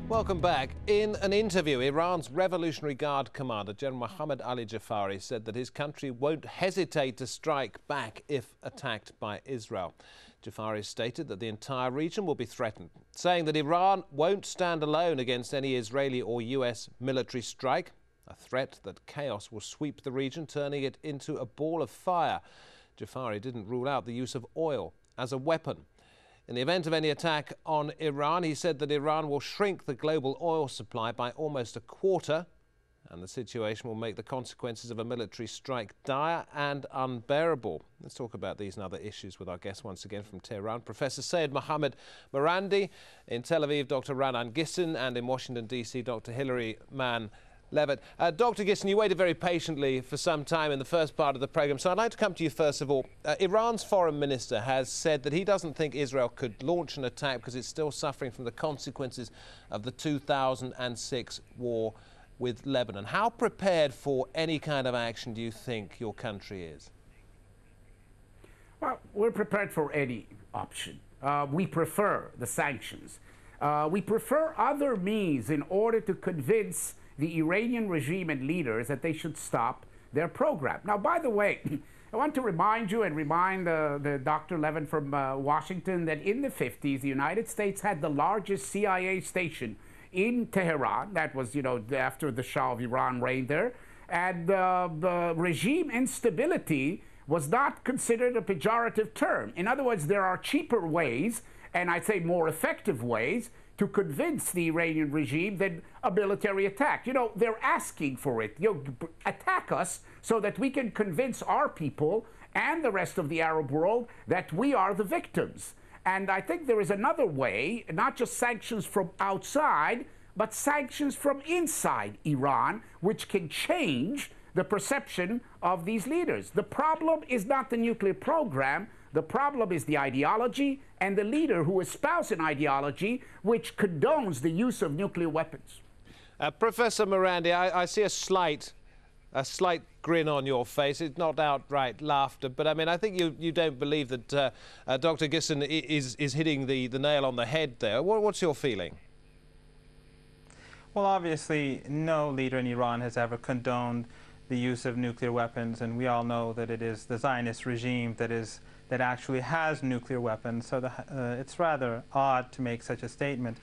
Welcome back. In an interview, Iran's Revolutionary Guard commander, General Mohammad Ali Jafari, said that his country won't hesitate to strike back if attacked by Israel. Jafari stated that the entire region will be threatened, saying that Iran won't stand alone against any Israeli or US military strike, a threat that chaos will sweep the region, turning it into a ball of fire. Jafari didn't rule out the use of oil as a weapon. In the event of any attack on Iran, he said that Iran will shrink the global oil supply by almost a quarter, and the situation will make the consequences of a military strike dire and unbearable. Let's talk about these and other issues with our guest once again from Tehran, Professor Syed Mohammad Marandi, in Tel Aviv, Dr. Ranan Gissin, and in Washington, D.C., Dr. Hilary Mann-Levitt. Dr. Gissin, you waited very patiently for some time in the first part of the programme, so I'd like to come to you first of all. Iran's foreign minister has said that he doesn't think Israel could launch an attack because it's still suffering from the consequences of the 2006 war with Lebanon. How prepared for any kind of action do you think your country is? Well, we're prepared for any option. We prefer the sanctions. We prefer other means in order to convince the Iranian regime and leaders that they should stop their program. Now, by the way, I want to remind you and remind the Dr. Levin from Washington that in the 50s, the United States had the largest CIA station in Tehran. That was, after the Shah of Iran reigned there. And the regime instability was not considered a pejorative term. In other words, there are cheaper ways, and I'd say more effective ways, to convince the Iranian regime than a military attack. They're asking for it. Attack us so that we can convince our people and the rest of the Arab world that we are the victims. And I think there is another way, not just sanctions from outside, but sanctions from inside Iran, which can change the perception of these leaders. The problem is not the nuclear program. The problem is the ideology and the leader who espouse an ideology which condones the use of nuclear weapons. Professor Marandi, I see a slight grin on your face. It's not outright laughter, but I mean, I think you don't believe that Dr. Gissin is hitting the nail on the head there. What's your feeling? Well, obviously, no leader in Iran has ever condoned the use of nuclear weapons, and we all know that it is the Zionist regime that actually has nuclear weapons, so it's rather odd to make such a statement.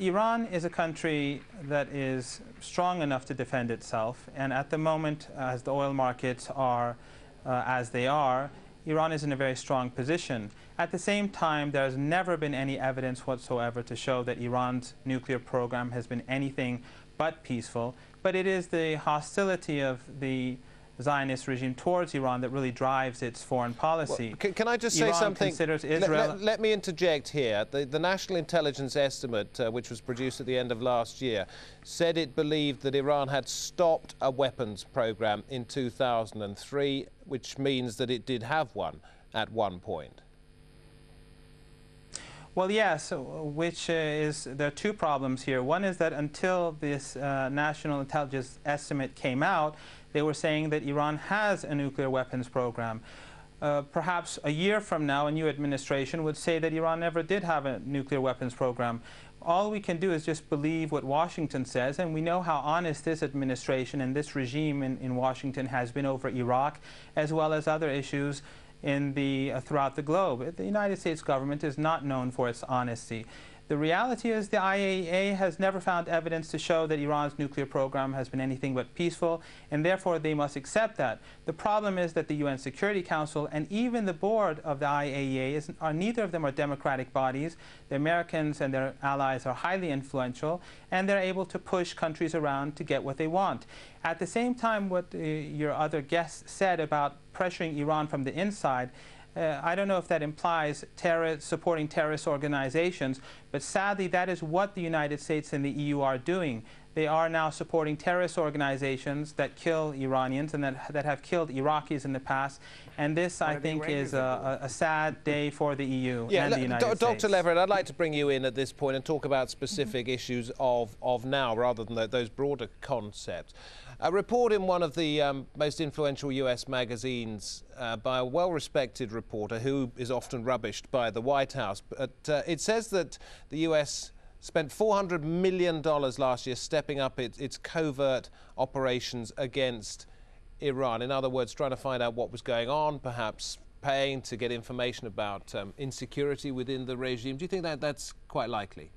Iran is a country that is strong enough to defend itself, and at the moment, as the oil markets are as they are, Iran is in a very strong position. At the same time, there has never been any evidence whatsoever to show that Iran's nuclear program has been anything but peaceful, but it is the hostility of the Zionist regime towards Iran that really drives its foreign policy. Well, can I just say Iran something? Considers Israel... Let me interject here. The National Intelligence Estimate, which was produced at the end of last year, said it believed that Iran had stopped a weapons program in 2003, which means that it did have one at one point. Well, yes, there are two problems here. One is that until this National Intelligence Estimate came out, they were saying that Iran has a nuclear weapons program. Perhaps a year from now, a new administration would say that Iran never did have a nuclear weapons program. All we can do is just believe what Washington says, and we know how honest this administration and this regime in Washington has been over Iraq, as well as other issues throughout the globe. The United States government is not known for its honesty. The reality is the IAEA has never found evidence to show that Iran's nuclear program has been anything but peaceful, and therefore they must accept that. The problem is that the UN Security Council and even the board of the IAEA, neither of them are democratic bodies. The Americans and their allies are highly influential, and they're able to push countries around to get what they want. At the same time, what your other guests said about pressuring Iran from the inside, I don't know if that implies supporting terrorist organizations, but sadly that is what the United States and the EU are doing. They are now supporting terrorist organizations that kill Iranians and that have killed Iraqis in the past. And this, I think, is a sad day for the EU and the United States. Dr. Leverett, I'd like to bring you in at this point and talk about specific issues of now rather than those broader concepts. A report in one of the most influential US magazines by a well-respected reporter who is often rubbished by the White House, but it says that the US spent $400 million last year stepping up its covert operations against Iran. In other words, trying to find out what was going on, perhaps paying to get information about insecurity within the regime. Do you think that that's quite likely?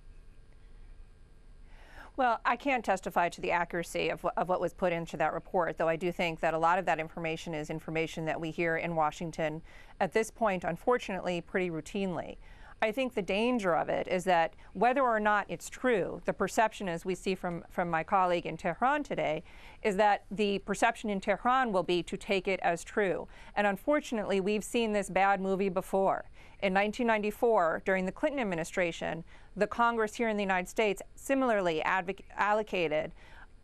Well, I can't testify to the accuracy of what was put into that report, though I do think that a lot of that information is information that we hear in Washington at this point, unfortunately, pretty routinely. I think the danger of it is that whether or not it's true, the perception, as we see from my colleague in Tehran today, is that the perception in Tehran will be to take it as true. And unfortunately, we've seen this bad movie before. In 1994, during the Clinton administration, the Congress here in the United States similarly allocated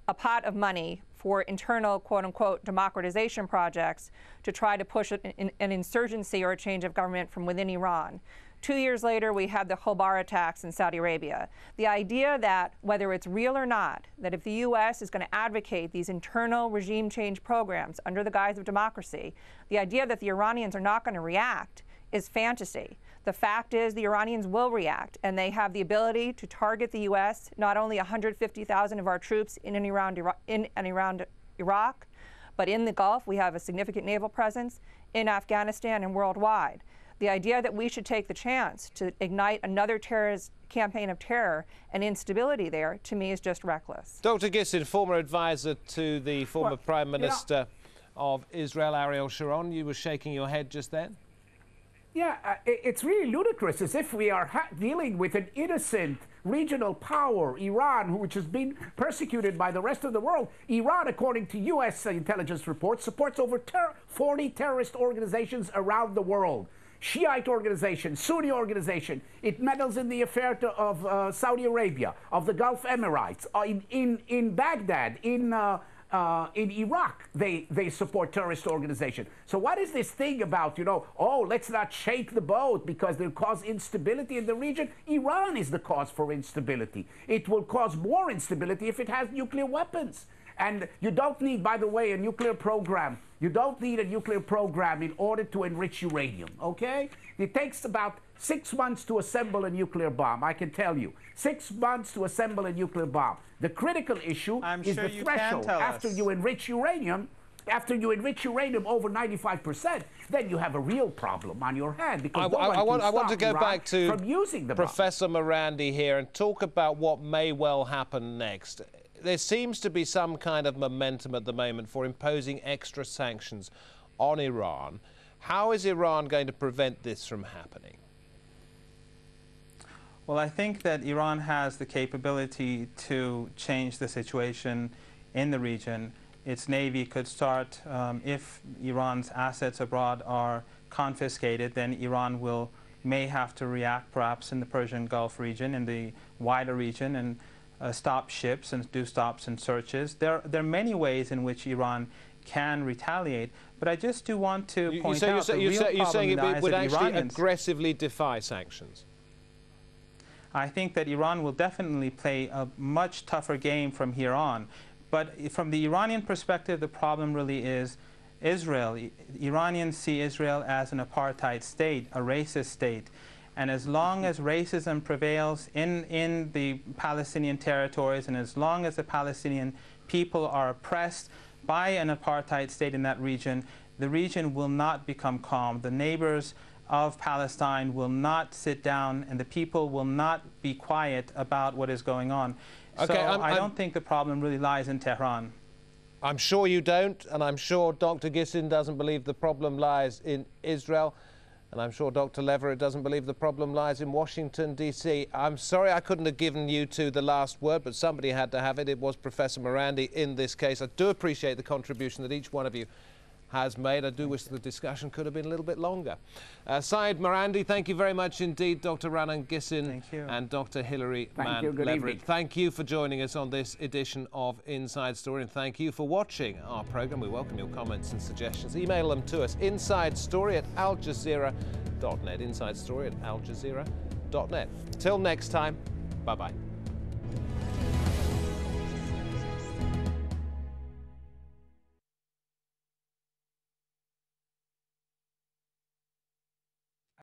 a pot of money for internal, quote-unquote, democratization projects to try to push an insurgency or a change of government from within Iran. 2 years later, we had the Khobar attacks in Saudi Arabia. The idea that, whether it's real or not, that if the U.S. is going to advocate these internal regime change programs under the guise of democracy, the idea that the Iranians are not going to react is fantasy. The fact is the Iranians will react, and they have the ability to target the U.S., not only 150,000 of our troops in and around Iraq, but in the Gulf. We have a significant naval presence in Afghanistan and worldwide. The idea that we should take the chance to ignite another terrorist campaign of terror and instability there, to me, is just reckless. Dr. Gissin, former advisor to the former Prime Minister of Israel, Ariel Sharon, you were shaking your head just then? Yeah, it's really ludicrous, as if we are dealing with an innocent regional power, Iran, which has been persecuted by the rest of the world. Iran, according to U.S. intelligence reports, supports over 40 terrorist organizations around the world. Shiite organization, Sunni organization. It meddles in the affair of Saudi Arabia, of the Gulf Emirates, in Baghdad, in Iraq, they support terrorist organization. So what is this thing about, oh, let's not shake the boat because they'll cause instability in the region? Iran is the cause for instability. It will cause more instability if it has nuclear weapons. And you don't need, by the way, a nuclear program. You don't need a nuclear program in order to enrich uranium, okay? It takes about 6 months to assemble a nuclear bomb, I can tell you. 6 months to assemble a nuclear bomb. The critical issue is the threshold. After you enrich uranium, over 95%, then you have a real problem on your hand, because I want to go back to Professor Morandi here and talk about what may well happen next. There seems to be some kind of momentum at the moment for imposing extra sanctions on Iran. How is Iran going to prevent this from happening? Well, I think that Iran has the capability to change the situation in the region. Its navy could start, if Iran's assets abroad are confiscated, then Iran may have to react perhaps in the Persian Gulf region, in the wider region, and stop ships and do stops and searches. There are many ways in which Iran can retaliate, but I just do want to point out the real problem you're saying lies it would that actually Iranians aggressively defy sanctions? I think that Iran will definitely play a much tougher game from here on. But from the Iranian perspective, the problem really is Israel. Iranians see Israel as an apartheid state, a racist state. And as long as racism prevails in the Palestinian territories, and as long as the Palestinian people are oppressed by an apartheid state in that region, the region will not become calm. The neighbors of Palestine will not sit down, and the people will not be quiet about what is going on. Okay, so I don't think the problem really lies in Tehran. I'm sure you don't, and I'm sure Dr. Gissin doesn't believe the problem lies in Israel. And I'm sure Dr. Leverett doesn't believe the problem lies in Washington, D.C. I'm sorry I couldn't have given you two the last word, but somebody had to have it. It was Professor Morandi in this case. I do appreciate the contribution that each one of you has made. I do wish the discussion could have been a little bit longer. Syed Morandi, thank you very much indeed. Dr. Raanan Gissin and Dr. Hilary Mann-Leverett. Thank you for joining us on this edition of Inside Story, and thank you for watching our programme. We welcome your comments and suggestions. Email them to us, insidestory@aljazeera.net, insidestory@aljazeera.net. Till next time, bye-bye.